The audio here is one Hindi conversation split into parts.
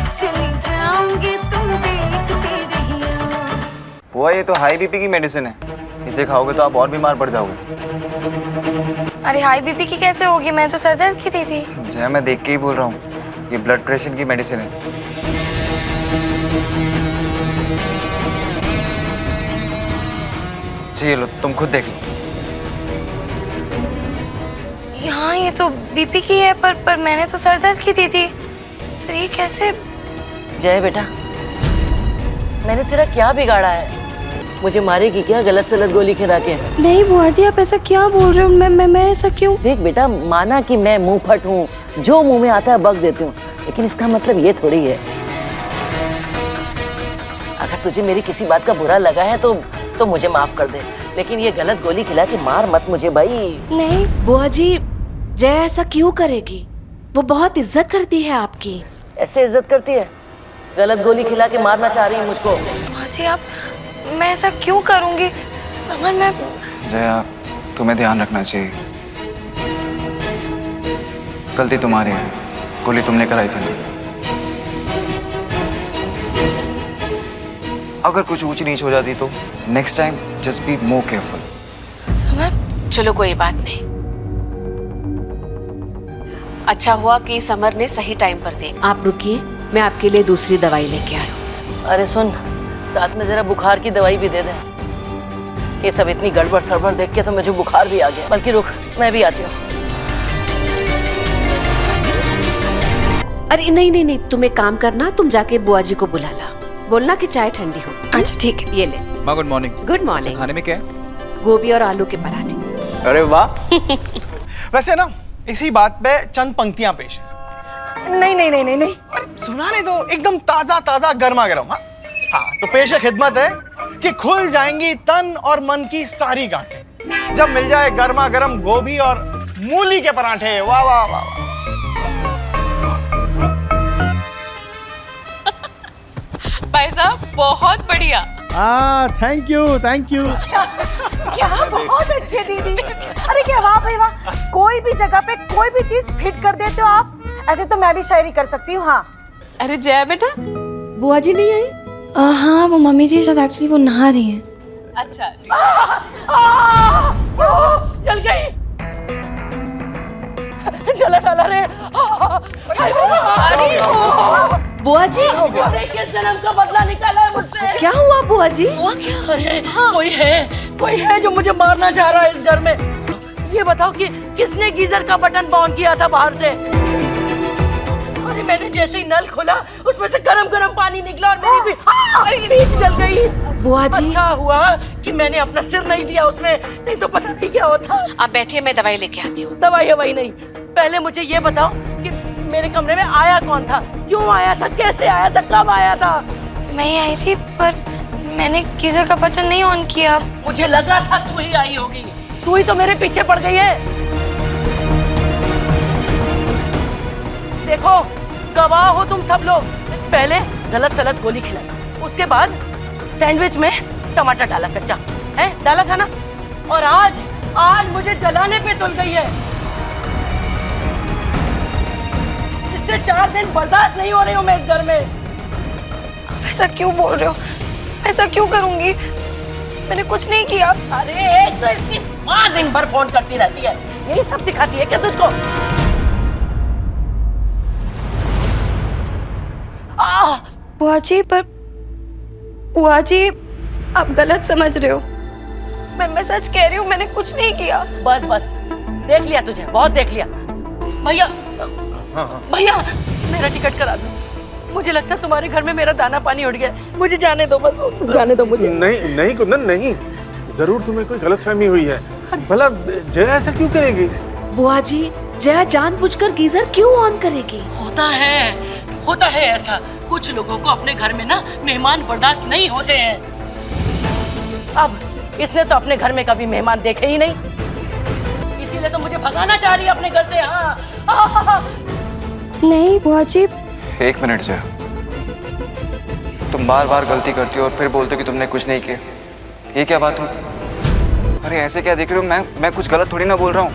चली जाऊंगी तुम देखते रहियो। बुआ ये तो हाई बीपी की मेडिसिन है, इसे खाओगे तो आप और बीमार पड़ जाओगे। अरे हाई बीपी की कैसे होगी, मैं तो सर दर्द की दी थी। जय मैं देख के ही बोल रहा हूँ, ये ब्लड प्रेशर की मेडिसिन है। जी लो, तुम खुद देख लो। हाँ ये तो बीपी की है, पर मैंने तो सर दर्द की दी थी, फिर ये कैसे? जय बेटा, मैंने तेरा क्या बिगाड़ा है? मुझे मारेगी क्या गलत सलत गोली खिला के? नहीं बुआ जी, आप ऐसा क्या बोल रहे हो? मैं ऐसा क्यों? देख बेटा, माना कि मैं मुंह फट हूँ, जो मुंह में आता है बक देती हूँ, लेकिन इसका मतलब ये थोड़ी है। अगर तुझे मेरी किसी बात का बुरा लगा है तो मुझे माफ कर दे, लेकिन ये गलत गोली खिला के मार मत मुझे भाई। नहीं बुआ जी, जय ऐसा क्यों करेगी? वो बहुत इज्जत करती है आपकी। ऐसे इज्जत करती है? गलत गोली खिला के मारना चाह रही है मुझको? बुआ जी आप, मैं ऐसा क्यों करूंगी? समर मैं जया, तुम्हें ध्यान रखना चाहिए, गलती तुम्हारी है, गोली तुम लेकर आई थी ना। अगर कुछ ऊंच नीच हो जाती तो next time just be more careful. Summer, चलो कोई बात नहीं, अच्छा हुआ कि समर ने सही टाइम पर देखा। आप रुकिए, मैं आपके लिए दूसरी दवाई लेके आई हूँ। अरे सुन, साथ में जरा बुखार की दवाई भी दे दे। ये सब इतनी गड़बड़ सड़बड़ देख के तो मुझे बुखार भी आ गया। बल्कि रुक, मैं भी आती हूँ। अरे नहीं, तुम एक काम करना, तुम जाके बुआ जी को बुला ला, बोलना कि चाय ठंडी हो। अच्छा ठीक है। ये ले। माँ गुड मॉर्निंग। Good morning. खाने में क्या है? गोभी और आलू के पराठे। अरे वाह। वैसे ना इसी बात पे चंद पंक्तियां पेश है। नहीं, अरे सुनाने दो, एकदम ताजा ताजा गर्मा गर्म। हाँ तो पेश खिदमत है कि खुल जाएंगी तन और मन की सारी गांठें जब मिल जाए गर्मा गर्म गोभी और मूली के पराठे। वाह वाह वाह वाह। भाई साहब बहुत बढ़िया। Thank you. क्या बहुत अच्छे दीदी। अरे क्या वाह भाई वाह, कोई भी जगह पे कोई भी चीज फिट कर देते हो आप। ऐसे तो मैं भी शायरी कर सकती हूँ। हाँ अरे जया बेटा, बुआ जी नहीं आई? हाँ वो मम्मी जी शायद एक्चुअली वो नहा रही हैं। अच्छा ठीक। जल गई, जला डाला रे। अरे बुआ जी, अरे किस जन्म का बदला निकाला है मुझसे? क्या हुआ बुआ जी? अरे कोई है जो मुझे मारना चाह रहा है इस घर में। ये बताओ कि किसने गीजर का बटन ऑन किया था बाहर से? अरे मैंने जैसे ही नल खोला उसमें से गरम गरम पानी निकला और मेरी पीठ जल गई। बुआ जी, अच्छा हुआ कि मैंने अपना सिर नहीं दिया उसमें, नहीं तो पता नहीं क्या होता। आप बैठिए, मैं दवाई लेके आती हूँ। दवाई हवाई नहीं, पहले मुझे ये बताओ कि मेरे कमरे में आया कौन था, क्यों आया था, कैसे आया था, कब आया था? मैं ही आई थी, पर मैंने गीजर का बटन नहीं ऑन किया। मुझे लगा था तू ही आई होगी, तू ही तो मेरे पीछे पड़ गई है। देखो गवाह हो तुम सब लोग, पहले गलत सलत गोली खिलाई, उसके बाद सैंडविच में टमाटर डाला कच्चा है, डाला था ना, और आज मुझे जलाने पे तुल गई है। इससे 4 दिन बर्दाश्त नहीं हो रही हूँ मैं इस घर में। ऐसा क्यों बोल रहे हो? ऐसा क्यों करूंगी? मैंने कुछ नहीं किया। अरे एक तो इसकी माँ दिन भर फोन करती रहती है, यही सब सिखाती है क्या तुझको? बुआ जी आप गलत समझ रहे हो, मैं सच कह रही हूँ, मैंने कुछ नहीं किया। बस देख लिया तुझे, बहुत देख लिया। भैया मेरा टिकट करा दो, मुझे लगता है तुम्हारे घर में मेरा दाना पानी उड़ गया, मुझे जाने दो, बस जाने दो मुझे। नहीं कुंदन नहीं, जरूर तुम्हें कोई गलतफहमी हुई है। भला जया ऐसा क्यों करेगी? बुआ जी, जया जानबूझकर गीजर क्यों ऑन करेगी? होता है ऐसा, कुछ लोगों को अपने घर में ना मेहमान बर्दाश्त नहीं होते हैं। अब इसने तो अपने घर में कभी मेहमान देखे ही नहीं, इसीलिए तो मुझे भगाना चाह रही है अपने घर से। हाँ नहीं बुआ जी। एक मिनट जया, तुम बार बार गलती करती हो और फिर बोलते हो कि तुमने कुछ नहीं किया, ये क्या बात हुई? अरे ऐसे क्या देख रहे हो? मैं कुछ गलत थोड़ी ना बोल रहा हूँ।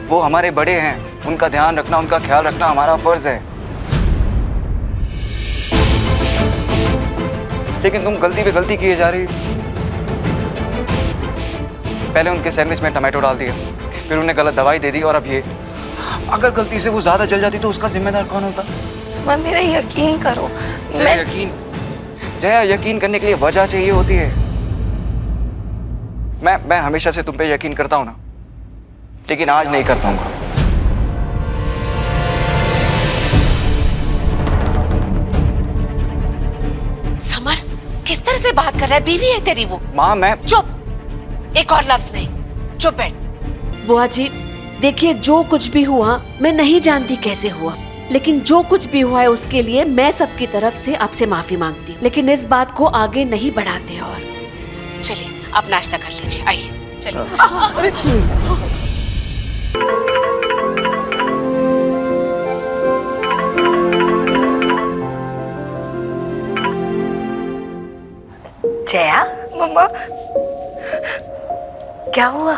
वो हमारे बड़े हैं, उनका ध्यान रखना, उनका ख्याल रखना हमारा फर्ज है। लेकिन तुम गलती पे गलती किए जा रही हो। पहले उनके सैंडविच में टमाटो डाल दिया, फिर उन्हें गलत दवाई दे दी, और अब ये। अगर गलती से वो ज्यादा जल जाती तो उसका जिम्मेदार कौन होता? समर मेरा यकीन करो। जया, यकीन करने के लिए वजह चाहिए होती है। मैं हमेशा से तुम पे यकीन करता हूं ना, लेकिन आज नहीं कर पाऊंगा। समर, किस तरह से बात कर रहा है? बीवी है तेरी वो। माँ मैं चुप, एक और लफ्ज नहीं। चुप बैठ। बुआ जी देखिए, जो कुछ भी हुआ मैं नहीं जानती कैसे हुआ, लेकिन जो कुछ भी हुआ है उसके लिए मैं सबकी तरफ से आपसे माफी मांगती हूँ, लेकिन इस बात को आगे नहीं बढ़ाते। और चलिए आप नाश्ता कर लीजिए, आइए चलिए। जया, मम्मा क्या हुआ?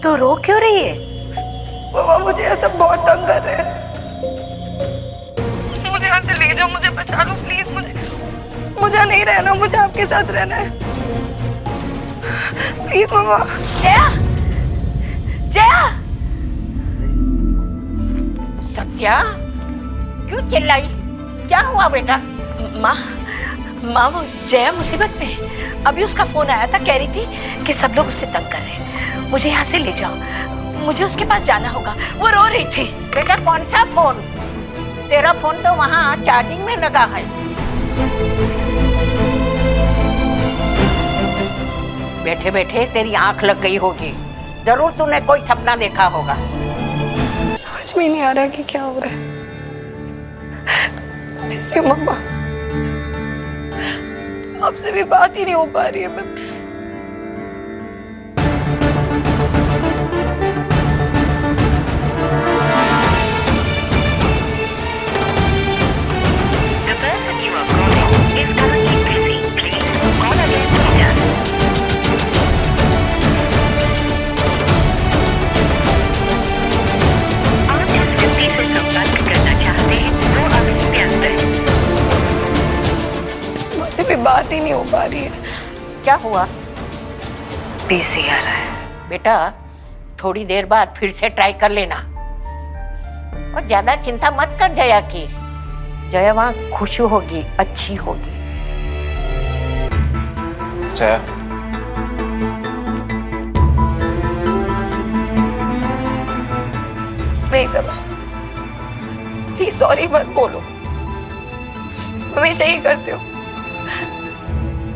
तू रो क्यों रही है? मम्मा मुझे ऐसा बहुत तंग कर रहे हैं। मुझे यहाँ से ले जाओ, मुझे बचा लो प्लीज। मुझे नहीं रहना, मुझे आपके साथ रहना है प्लीज मम्मा। जया, जया, सत्या क्यों चिल्लाई? क्या हुआ बेटा? माँ वो जया मुसीबत में है। अभी उसका फोन आया था, कह रही थी कि सब लोग उससे तंग कर रहे हैं, मुझे यहाँ से ले जाओ, मुझे उसके पास जाना होगा। वो रो रही थी। बेटा कौन सा फोन? तेरा फोन तो वहाँ चार्जिंग में लगा है। बैठे बैठे तेरी आंख लग गई होगी, जरूर तूने कोई सपना देखा होगा। समझ में नहीं आ रहा कि क्या हो रहा है। मिस यू मम्मा, आपसे भी बात ही नहीं हो पा रही है। मैं बात ही नहीं हो पा रही है। क्या हुआ? पीसी आ रहा है। बेटा थोड़ी देर बाद फिर से ट्राई कर लेना, और ज्यादा चिंता मत कर जया की। जया वहाँ खुश होगी, अच्छी होगी। जया, नहीं सब प्लीज सॉरी मत बोलो, हमेशा ही करते हो।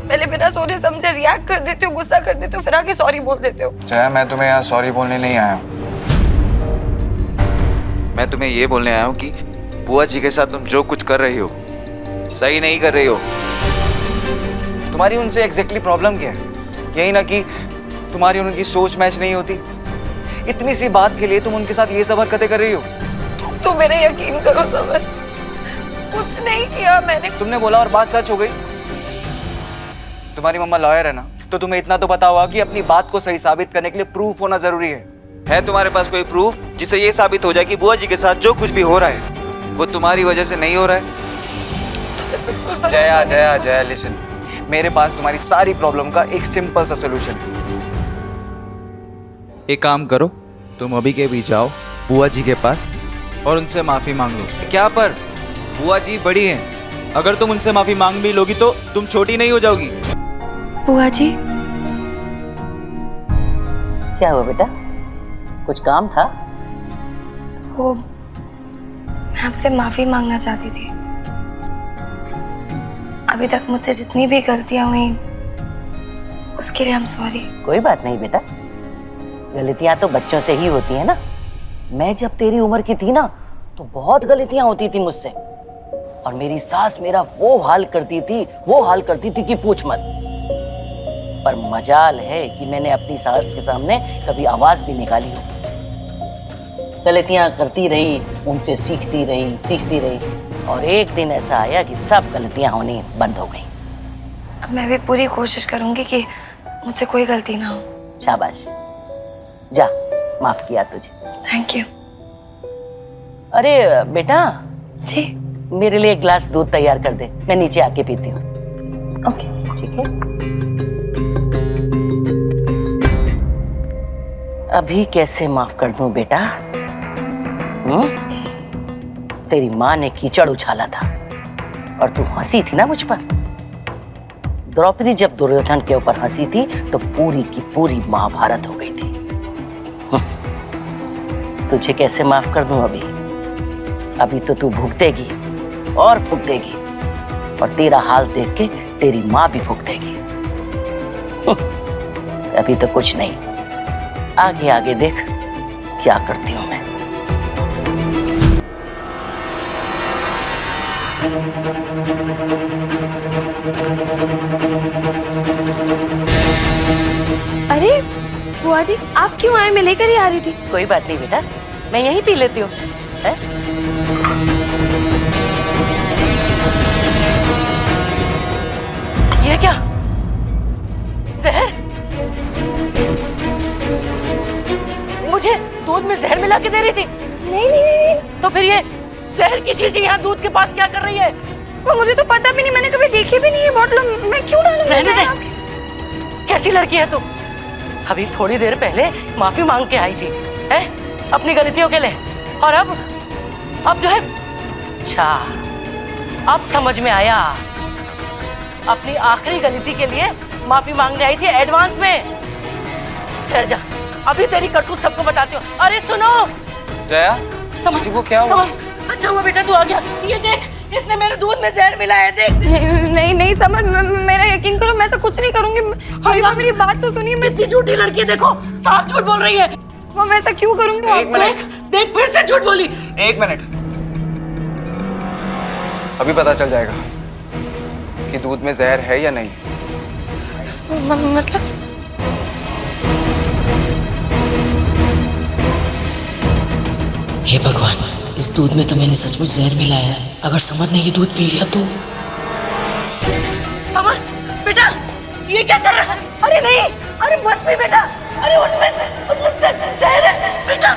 पहले बिना सोचे समझे रिएक्ट कर देते हो, गुस्सा कर देते हो, फिर आके सॉरी बोल देते हो। जया मैं तुम्हें यहाँ सॉरी बोलने नहीं आया हूँ। मैं तुम्हें ये बोलने आया हूँ कि बुआ जी के साथ तुम जो कुछ कर रही हो सही नहीं कर रही हो। तुम्हारी उनसे एग्जैक्टली प्रॉब्लम क्या है? यही ना कि तुम्हारी उनकी सोच मैच नहीं होती। इतनी सी बात के लिए तुम उनके साथ ये सब हरकतें कर रही हो। तुम तो मेरे यकीन करो सबर, कुछ नहीं किया मैंने। तुमने बोला और बात सच हो गई। तुम्हारी मम्मा लॉयर है ना, तो तुम्हें इतना तो पता होगा कि अपनी बात को सही साबित करने के लिए प्रूफ होना जरूरी है। है तुम्हारे पास कोई प्रूफ जिससे ये साबित हो जाए कि बुआ जी के साथ जो कुछ भी हो रहा है वो तुम्हारी वजह से नहीं हो रहा है? जया जया जया लिसन, मेरे पास तुम्हारी सारी प्रॉब्लम का एक सिंपल सा सोल्यूशन है। एक काम करो, तुम अभी के भी जाओ बुआ जी के पास और उनसे माफी मांग लो। क्या पर बुआ जी बड़ी हैं, अगर तुम उनसे माफी मांग भी लोगी तो तुम छोटी नहीं हो जाओगी। बुआ जी, क्या हुआ बेटा? कुछ काम था? वो मैं आपसे माफी मांगना चाहती थी। अभी तक मुझसे जितनी भी गलतियां हुई उसके लिए I'm सॉरी। कोई बात नहीं बेटा, गलतियां तो बच्चों से ही होती है ना। मैं जब तेरी उम्र की थी ना तो बहुत गलतियां होती थी मुझसे, और मेरी सास मेरा वो हाल करती थी कि पूछ मत। पर मजाल है कि मैंने अपनी सास के सामने कभी आवाज भी निकाली हो। गलतियां करती रही, उनसे सीखती रही, और एक दिन ऐसा आया कि सब गलतियां होनी बंद हो गई। अब मैं भी पूरी कोशिश करूंगी कि मुझसे कोई गलती ना हो। शाबाश, जा, माफ किया तुझे। Thank you. अरे बेटा, जी। मेरे लिए एक गिलास दूध तैयार कर दे, मैं नीचे आके पीती हूँ। ओके। ठीक है। अभी कैसे माफ कर दूं बेटा? तेरी माँ ने कीचड़ उछाला था और तू हंसी थी ना मुझ पर। द्रौपदी जब दुर्योधन के ऊपर हंसी थी तो पूरी की पूरी महाभारत हो गई थी। तुझे कैसे माफ कर दूं अभी? अभी तो तू भुगतेगी और भुगतेगी, और तेरा हाल देख के तेरी माँ भी भुगतेगी। अभी तो कुछ नहीं, आगे आगे देख क्या करती हूं मैं। अरे बुआ जी, आप क्यों आए? मैं लेकर ही आ रही थी। कोई बात नहीं बेटा, मैं यहीं पी लेती हूँ। ये क्या? जहर? मुझे दूध में जहर मिला के दे रही थी? नहीं। तो फिर ये जहर की शीशी यहाँ दूध के पास क्या कर रही है? वो मुझे तो पता भी नहीं, मैंने कभी देखी भी नहीं है बॉटल। मैं क्यों डालूंगी रहने दे। जहर? कैसी लड़की है तू? अभी थोड़ी देर पहले माफी मांग के आई थी, है? अपनी गलतियों के लिए, और अब जो है, अच्छा अब समझ में आया। अपनी आखिरी गलती के लिए माफी मांगने आई थी एडवांस में। ठहर जा, अभी तेरी करतूत सबको बताती हूँ। अरे सुनो जया, समझ जी वो क्या हुआ? समझ, अच्छा हुआ बेटा तू आ गया। ये देख, इसने मेरे दूध में जहर मिलाया है, देख। नहीं समझ, मेरा यकीन करो, मैं ऐसा कुछ नहीं करूंगी। मेरी बात तो सुनिए। मैं कितनी झूठी लड़की है, देखो साफ झूठ बोल रही है। वो मैं ऐसा क्यों करूंगी? एक मिनट। देख फिर से झूठ बोली। एक मिनट, अभी पता चल जाएगा कि दूध में जहर है या नहीं। मतलब हे भगवान, इस दूध में तो मैंने सचमुच जहर मिलाया है। अगर समर ने ये दूध पी लिया तो? समर बेटा, ये क्या कर रहा है? अरे नहीं, अरे मत पी बेटा। अरे उसमें जहर है बेटा।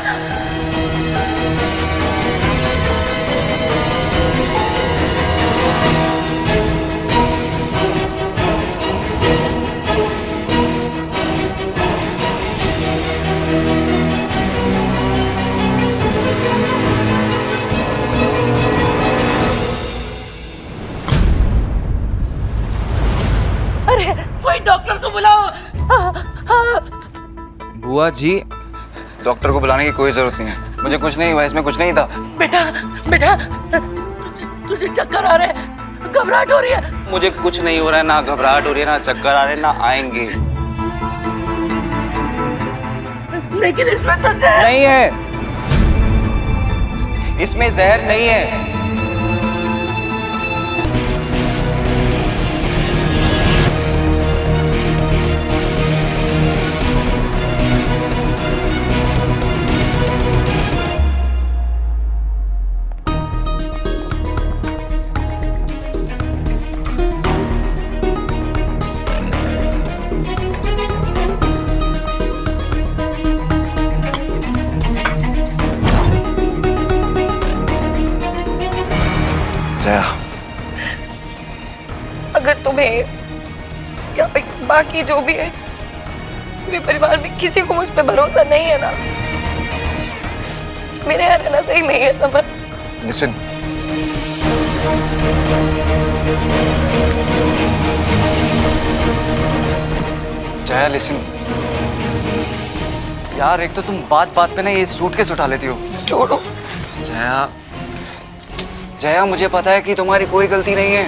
अरे कोई डॉक्टर को बुलाओ। बुआ जी, डॉक्टर को बुलाने की कोई जरूरत नहीं है। मुझे कुछ नहीं हुआ, इसमें कुछ नहीं था। बेटा तुझे चक्कर आ रहे हैं, घबराहट हो रही है? मुझे कुछ नहीं हो रहा है, ना घबराहट हो रही है, ना चक्कर आ रहे हैं, ना आएंगे। लेकिन इसमें तो जहर नहीं है, इसमें जहर नहीं है। जया, अगर तुम्हें या बाकी जो भी है, मेरे परिवार में किसी को मुझ पे भरोसा नहीं है ना, मेरे यहाँ रहना सही नहीं है समर। Listen, Jaya listen. यार एक तो तुम बात बात पे ना ये सूटकेस उठा लेती हो। छोड़ो। जया, जया मुझे पता है कि तुम्हारी कोई गलती नहीं है।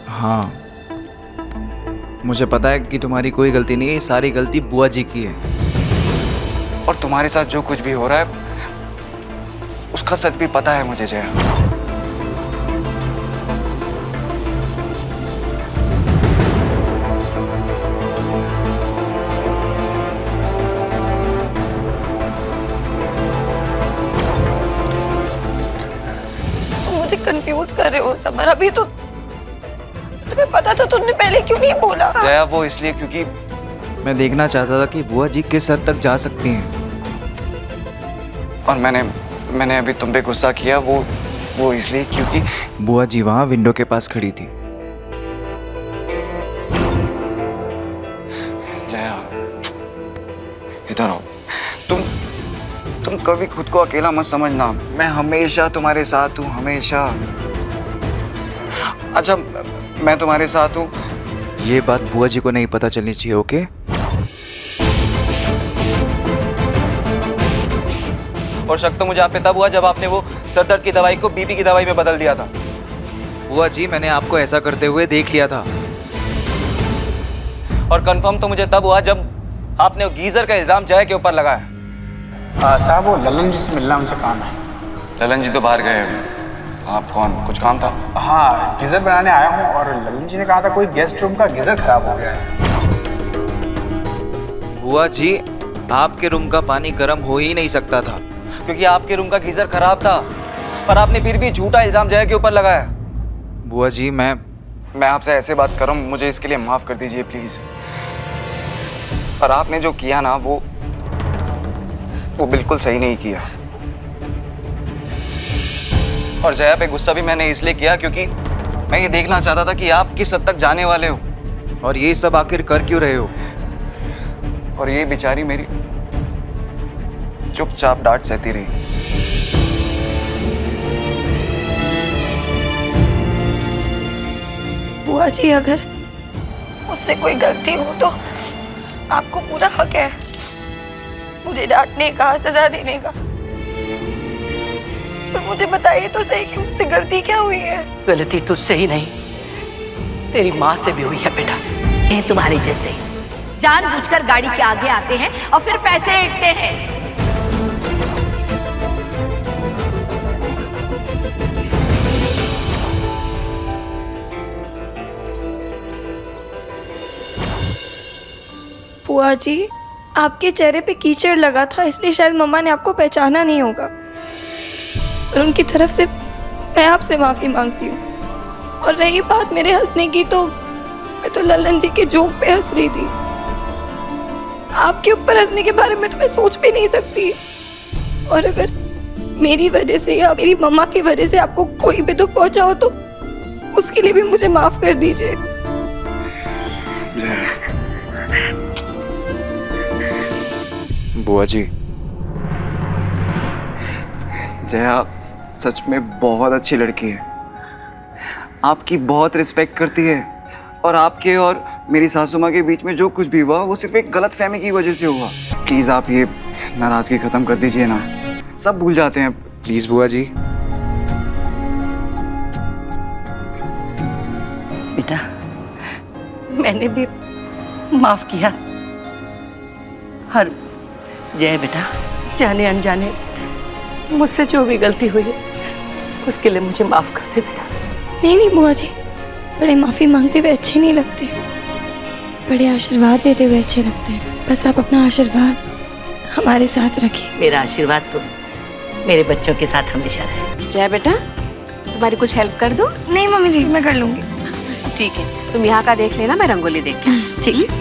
हाँ, मुझे पता है कि तुम्हारी कोई गलती नहीं है, ये सारी गलती बुआ जी की है। और तुम्हारे साथ जो कुछ भी हो रहा है उसका सच भी पता है मुझे जया। मुझे कंफ्यूज कर रहे हो समर। अभी तो तुम्हें पता था, तुमने पहले क्यों नहीं बोला? जया वो इसलिए क्योंकि मैं देखना चाहता था कि बुआ जी किस हद तक जा सकती हैं। और मैंने अभी तुम पे गुस्सा किया वो इसलिए क्योंकि बुआ जी वहां विंडो के पास खड़ी थी। जया, इधर आओ। तुम कभी खुद को अकेला मत समझना, मैं हमेशा तुम्हारे साथ हूँ, हमेशा। अच्छा, मैं तुम्हारे साथ हूँ, ये बात बुआ जी को नहीं पता चलनी चाहिए, ओके? और शक तो मुझे आप पे तब हुआ जब आपने वो सर दर्द की दवाई को बीपी की दवाई में बदल दिया था। बुआ जी, मैंने आपको ऐसा करते हुए देख लिया था। और कंफर्म तो मुझे तब हुआ जब आपने वो गीजर का इल्जाम जया के ऊपर लगाया। साहब, वो ललन जी से मिलना उनसे काम है। ललन जी तो बाहर गए, आप कौन? कुछ काम था? हाँ, गीजर बनाने आया हूँ और ललन जी ने कहा था कोई गेस्ट रूम का गीजर खराब हो गया है। बुआ जी, आपके रूम का पानी गर्म हो ही नहीं सकता था क्योंकि आपके रूम का गीजर खराब था, पर आपने फिर भी झूठा इल्जाम जया के ऊपर लगाया। बुआ जी, मैं आपसे ऐसे बात कर रहा हूँ, मुझे इसके लिए माफ कर दीजिए प्लीज। पर आपने जो किया ना वो बिल्कुल सही नहीं किया। और जया पे गुस्सा भी मैंने इसलिए किया क्योंकि मैं ये देखना चाहता था कि आप किस हद तक जाने वाले हो और ये सब आखिर कर क्यों रहे हो। और ये बेचारी मेरी चुपचाप डांट सहती रही। बुआ जी, अगर मुझसे कोई गलती हो तो आपको पूरा हक है मुझे डांटने का, सजा देने का। पर मुझे बताइए तो सही कि मुझसे गलती क्या हुई है? गलती तुझसे ही नहीं, तेरी माँ से भी हुई है बेटा। हैं तुम्हारे जैसे जानबूझकर गाड़ी के आगे आते हैं और फिर पैसे ऐंठते हैं। बुआ जी, आपके चेहरे पे कीचड़ लगा था इसलिए शायद मम्मा ने आपको पहचाना नहीं होगा। और उनकी तरफ से मैं आपसे माफी मांगती हूँ। और रही बात मेरे हंसने की, तो मैं तो ललन जी के जोक पे हंस रही थी। आपके ऊपर हंसने के बारे में तो मैं सोच भी नहीं सकती। और अगर मेरी वजह से या मेरी मम्मा की वजह से आपको कोई भी दुख पहुंचा हो तो उसके लिए भी मुझे माफ कर दीजिए। बुआ जी, जया सच में बहुत अच्छी लड़की है, आपकी बहुत रिस्पेक्ट करती है। और आपके और मेरी सासू माँ के बीच में जो कुछ भी हुआ वो सिर्फ एक गलत फहमी की वजह से हुआ। प्लीज आप ये नाराजगी खत्म कर दीजिए ना, सब भूल जाते हैं प्लीज बुआ जी। बेटा, मैंने भी माफ किया। हर जय बेटा, जाने अनजाने मुझसे जो भी गलती हुई है उसके लिए मुझे माफ कर दे बेटा। नहीं बुआ जी, बड़े माफी मांगते हुए अच्छे नहीं लगते, बड़े आशीर्वाद देते हुए अच्छे लगते हैं। बस आप अपना आशीर्वाद हमारे साथ रखिए। मेरा आशीर्वाद तो मेरे बच्चों के साथ हमेशा रहे। जय बेटा, तुम्हारी कुछ हेल्प कर दूं? नहीं मम्मी जी, मैं कर लूंगी। ठीक है, तुम यहाँ का देख लेना, मैं रंगोली देख के। ठीक है।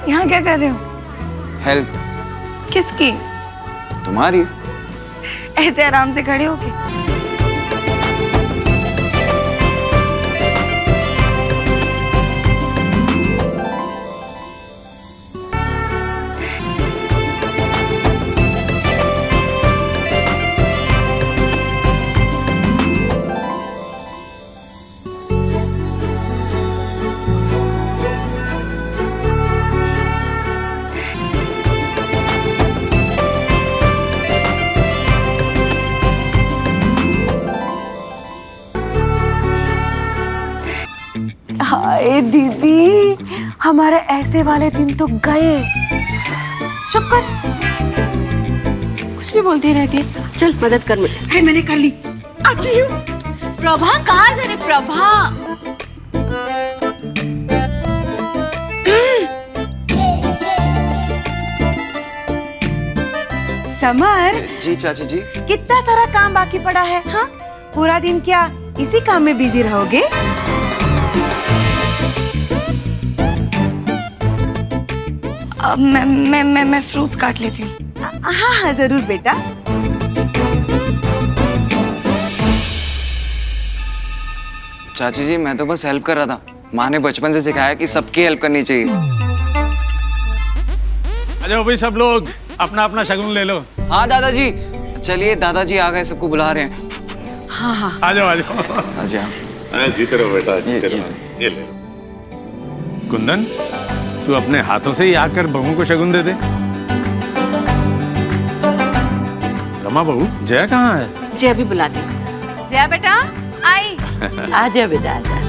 यहाँ क्या कर रहे हो? हेल्प? किसकी? तुम्हारी। ऐसे आराम से खड़े होके? हाय दीदी, हमारे ऐसे वाले दिन तो गए। चुप कर, कुछ भी बोलती रहती है। चल मदद कर मुझे। है, मैंने कर ली, आती हूँ। प्रभा कहाँ जा रही? प्रभा, समर, जी चाची जी। कितना सारा काम बाकी पड़ा है। हाँ, पूरा दिन क्या इसी काम में बिजी रहोगे? अब मैं फ्रूट्स काट लेती हूँ। हाँ हाँ जरूर बेटा। चाची जी मैं तो बस हेल्प कर रहा था। माँ ने बचपन से सिखाया कि सबकी हेल्प करनी चाहिए। आ जाओ भाई सब लोग, अपना अपना शगुन ले लो। हाँ दादाजी, चलिए दादाजी आ गए, सबको बुला रहे हैं। हाँ हाँ आ जाओ आ जाओ। अच्छा जीते रहो बेटा, जीते रहो। ये ले लो। कुंदन, तू अपने हाथों से ही आकर बहू को शगुन दे दे। रमा बहू, जया कहाँ है? जया भी बुलाती हूँ। जया बेटा आई। आजा बेटा आजा।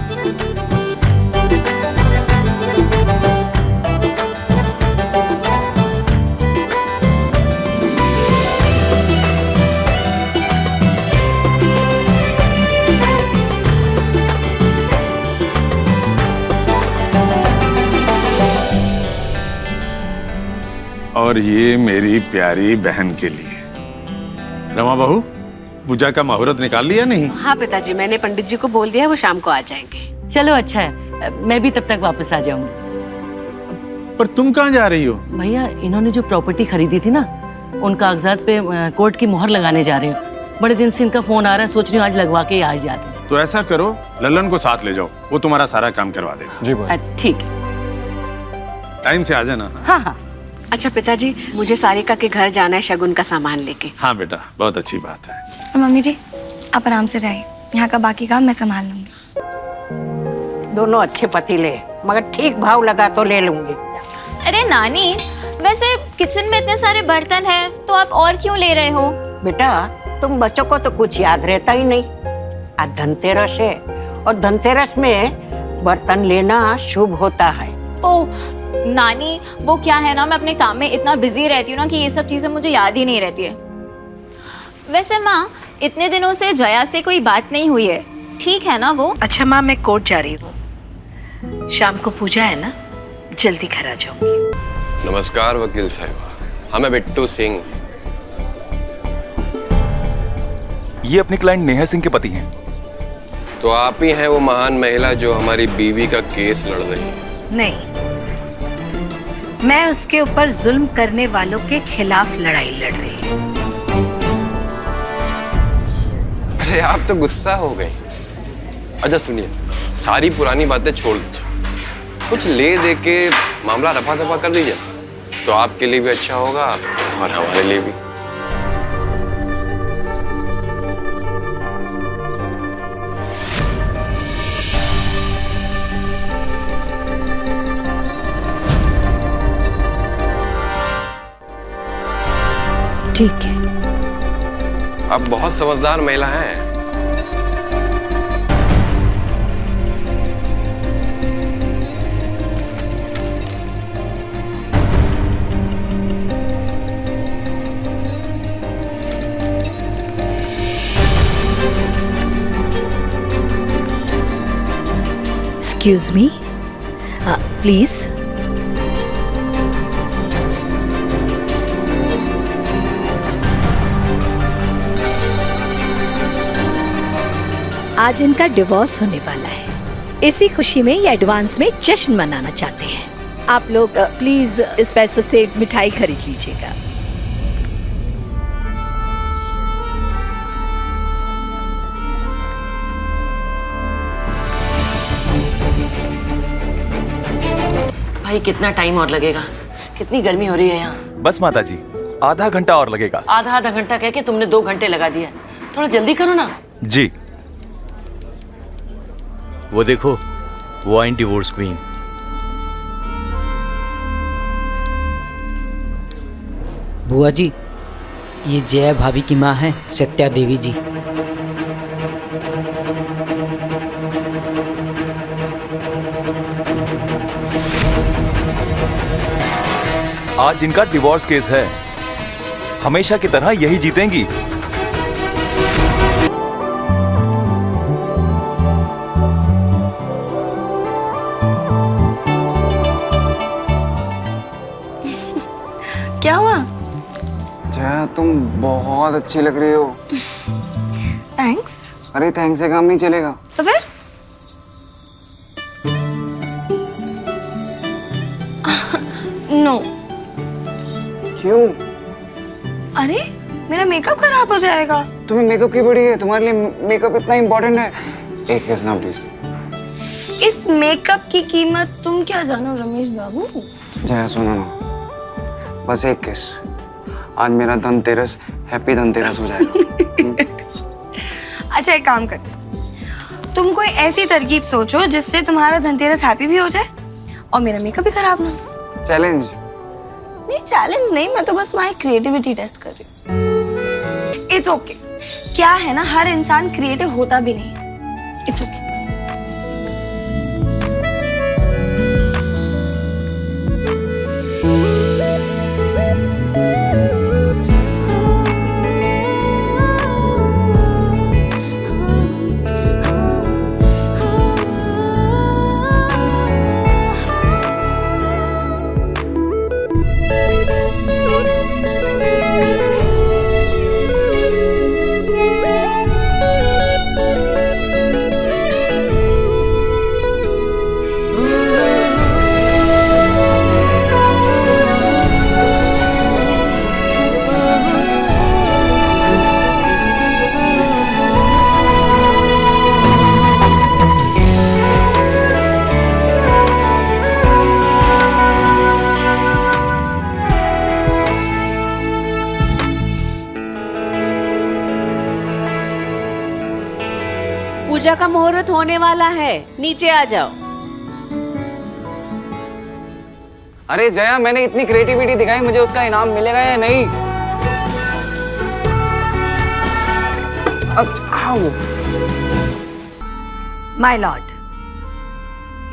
और ये मेरी प्यारी बहन के लिए। रमा बहू, पूजा का मुहूर्त निकाल लिया नहीं? हाँ पिताजी, मैंने पंडित जी को बोल दिया है, वो शाम को आ जाएंगे। चलो अच्छा है, मैं भी तब तक वापस आ जाऊंगी। पर तुम कहाँ जा रही हो? भैया इन्होंने जो प्रॉपर्टी खरीदी थी ना, उन कागजात पे कोर्ट की मोहर लगाने जा रहे हैं। बड़े दिन से इनका फोन आ रहा है, सोच रही हूँ आज लगवा के ही आ जाते। तो ऐसा करो, ललन को साथ ले जाओ, वो तुम्हारा सारा काम करवा देगा। जी ठीक है। टाइम से आ जाना। हाँ हाँ। अच्छा पिताजी, मुझे सारिका के घर जाना है शगुन का सामान लेके। हाँ बेटा, बहुत अच्छी बात है। मम्मी जी आप आराम से जाइए, यहाँ का बाकी काम मैं संभाल लूंगी। दोनों अच्छे पतीले, मगर ठीक भाव लगा तो ले लूंगी। अरे नानी, वैसे किचन में इतने सारे बर्तन हैं, तो आप और क्यों ले रहे हो? बेटा तुम बच्चों को तो कुछ याद रहता ही नहीं। आज धनतेरस है और धनतेरस में बर्तन लेना शुभ होता है। ओह नानी, वो क्या है ना, मैं अपने काम में इतना बिजी रहती हूँ ना कि ये सब चीजें मुझे याद ही नहीं रहती है। वैसे माँ, इतने दिनों से जया से कोई बात नहीं हुई है, ठीक है ना वो? अच्छा माँ, मैं कोर्ट जा रही हूँ, शाम को पूजा है ना, जल्दी घर आ जाऊंगी। नमस्कार वकील साहिबा, हाँ मैं बिट्टू सिंह। ये अपनी क्लाइंट नेहा सिंह के पति हैं। तो आप ही हैं वो महान महिला जो हमारी बीवी का केस लड़ रही है? नहीं, मैं उसके ऊपर जुल्म करने वालों के खिलाफ लड़ाई लड़ रही हूँ। अरे आप तो गुस्सा हो गई। अच्छा सुनिए, सारी पुरानी बातें छोड़ दीजिए, कुछ ले दे के मामला रफा दफा कर दीजिए, तो आपके लिए भी अच्छा होगा और हमारे लिए भी। ठीक है। आप बहुत समझदार महिला हैं। Excuse me, please. आज इनका डिवोर्स होने वाला है, इसी खुशी में ये एडवांस में जश्न मनाना चाहते हैं। आप लोग प्लीज इस पैसों से मिठाई खरीद लीजिएगा। भाई कितना टाइम और लगेगा? कितनी गर्मी हो रही है यहाँ। बस माता जी, आधा घंटा और लगेगा। आधा घंटा कह के तुमने 2 घंटे लगा दिया, थोड़ा जल्दी करो ना। जी। वो देखो, वो आई डिवोर्स क्वीन। बुआ जी, ये जया भाभी की माँ है, सत्या देवी जी। आज इनका डिवोर्स केस है, हमेशा की तरह यही जीतेंगी। क्या हुआ? जया तुम बहुत अच्छी लग रही हो। थैंक्स। अरे थैंक्स से काम नहीं चलेगा। तो फिर नो। क्यों? अरे मेरा मेकअप खराब हो जाएगा। तुम्हें मेकअप की बड़ी है, तुम्हारे लिए मेकअप इतना इम्पोर्टेंट है। एक किस ना प्लीज। इस मेकअप की कीमत तुम क्या जानो रमेश बाबू। जया सुनो ना, बस एक किस। आज मेरा धनतेरस, हैप्पी धनतेरस हो जाएगा। अच्छा एक काम करते, तुम कोई ऐसी तरकीब सोचो जिससे तुम्हारा धनतेरस हैप्पी भी हो जाए और मेरा मेकअप भी खराब ना हो। चैलेंज? नहीं चैलेंज नहीं, मैं तो बस माई क्रिएटिविटी टेस्ट कर रही हूँ। It's okay. क्या है ना, हर इंसान क्रिएटिव होता भी नहीं। It's okay. पूजा का मुहूर्त होने वाला है, नीचे आ जाओ। अरे जया, मैंने इतनी क्रिएटिविटी दिखाई, मुझे उसका इनाम मिलेगा या नहीं? अब आओ। माय लॉर्ड,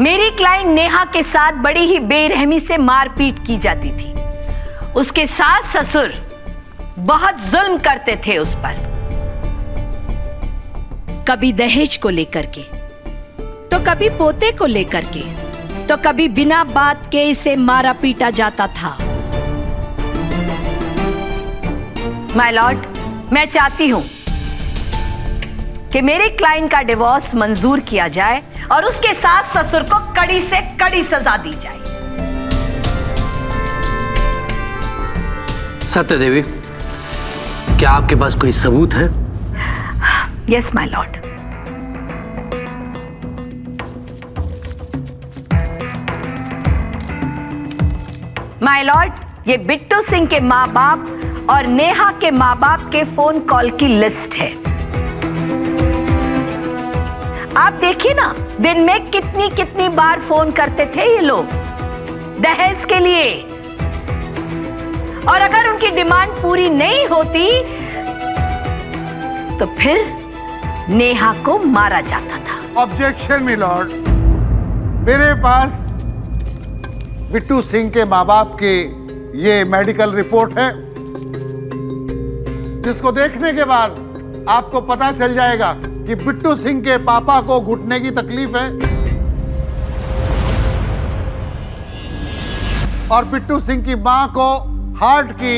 मेरी क्लाइंट नेहा के साथ बड़ी ही बेरहमी से मारपीट की जाती थी। उसके सास ससुर बहुत जुल्म करते थे उस पर, कभी दहेज को लेकर के, तो कभी पोते को लेकर के, तो कभी बिना बात के इसे मारा पीटा जाता था। माय लॉर्ड, मैं चाहती हूं कि मेरे क्लाइंट का डिवोर्स मंजूर किया जाए और उसके सास ससुर को कड़ी से कड़ी सजा दी जाए। सत्य देवी, क्या आपके पास कोई सबूत है? Yes my Lord. My Lord, ये बिट्टू सिंह के माँ बाप और नेहा के माँ बाप के फोन कॉल की लिस्ट है। आप देखिए ना, दिन में कितनी कितनी बार फोन करते थे ये लोग दहेज के लिए, और अगर उनकी डिमांड पूरी नहीं होती तो फिर नेहा को मारा जाता था। ऑब्जेक्शन मिलॉर्ड, मेरे पास बिट्टू सिंह के माँ बाप की ये मेडिकल रिपोर्ट है, जिसको देखने के बाद आपको पता चल जाएगा कि बिट्टू सिंह के पापा को घुटने की तकलीफ है और बिट्टू सिंह की मां को हार्ट की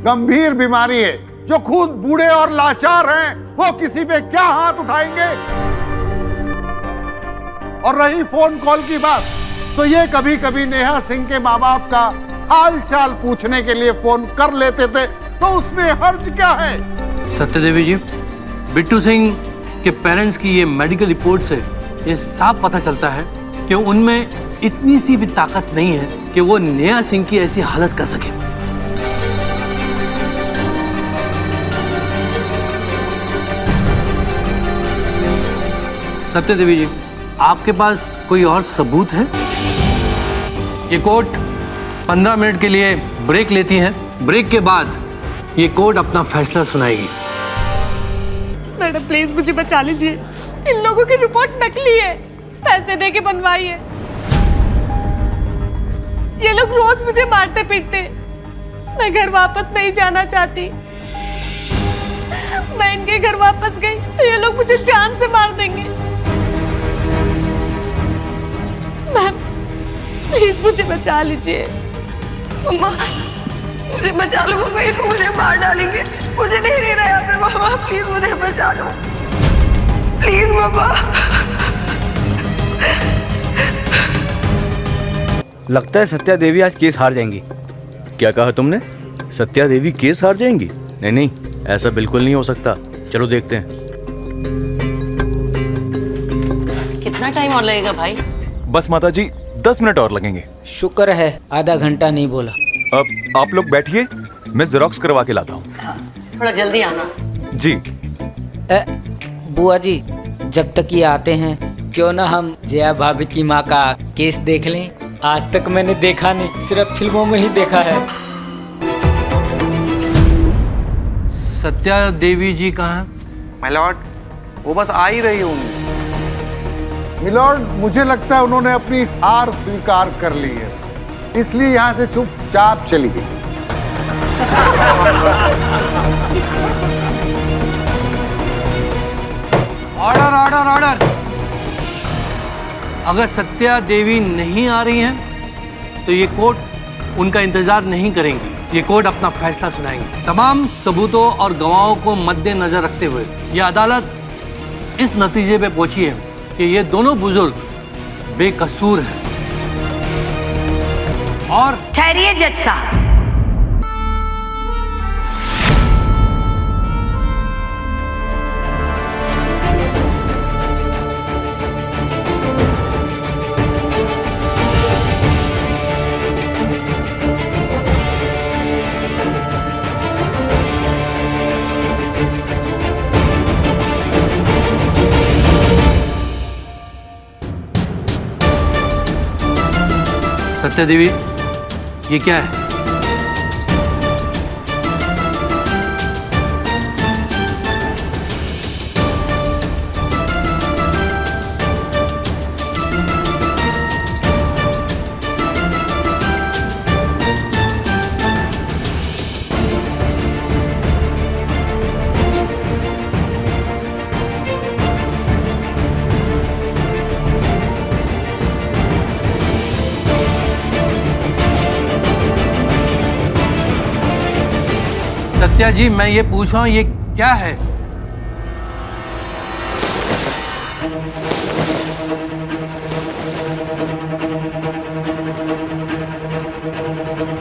गंभीर बीमारी है। जो खुद बूढ़े और लाचार हैं, वो किसी पे क्या हाथ उठाएंगे? और रही फोन कॉल की बात, तो ये कभी कभी नेहा सिंह के माँ बाप का हाल चाल पूछने के लिए फोन कर लेते थे, तो उसमें हर्ज क्या है? सत्यदेवी जी, बिट्टू सिंह के पेरेंट्स की ये मेडिकल रिपोर्ट से ये साफ पता चलता है कि उनमें इतनी सी भी ताकत नहीं है कि वो नेहा सिंह की ऐसी हालत कर सके। सत्यदेवी जी, आपके पास कोई और सबूत है? ये कोर्ट 15 मिनट के लिए ब्रेक लेती है। ब्रेक के बाद ये कोर्ट अपना फैसला सुनाएगी। मैडम प्लीज मुझे बचा लीजिए, इन लोगों की रिपोर्ट नकली है, पैसे दे के बनवाई है। ये लोग रोज मुझे मारते पीटते, मैं घर वापस नहीं जाना चाहती। मैं इनके घर वापस गई तो ये लोग मुझे जान से मार देंगे। मैम प्लीज मुझे बचा लीजिए। मम्मा मुझे बचा लो पापा, ये लोग मुझे मार डालेंगे, मुझे नहीं रहना यहाँ पे पापा, प्लीज मुझे बचा लो, प्लीज पापा। लगता है सत्या देवी आज केस हार जाएंगी। क्या कहा तुमने? सत्या देवी केस हार जाएंगी? नहीं नहीं, ऐसा बिल्कुल नहीं हो सकता। चलो देखते हैं। कितना टाइम और लगेगा भाई? बस माता जी 10 मिनट और लगेंगे। शुक्र है आधा घंटा नहीं बोला। अब आप लोग बैठिए, मैं जेरोक्स करवा के लाता हूँ। थोड़ा जल्दी आना। जी। बुआ जी, जब तक ये आते हैं क्यों ना हम जया भाभी की माँ का केस देख लें। आज तक मैंने देखा नहीं, सिर्फ फिल्मों में ही देखा है। सत्या देवी जी कहाँ हैं? माय लॉर्ड, वो बस आ ही रही होंगी। मिलॉर्ड, मुझे लगता है उन्होंने अपनी हार स्वीकार कर ली है, इसलिए यहाँ से चुपचाप चली गई। Order order order. अगर सत्या देवी नहीं आ रही हैं तो ये कोर्ट उनका इंतजार नहीं करेंगी। ये कोर्ट अपना फैसला सुनाएंगे। तमाम सबूतों और गवाहों को मद्देनजर रखते हुए ये अदालत इस नतीजे पे पहुंची है कि ये दोनों बुजुर्ग बेकसूर हैं। और ठहरिए जज साहब, सत्या देवी, ये क्या है? सत्या जी, मैं ये पूछ रहा हूँ, ये क्या है?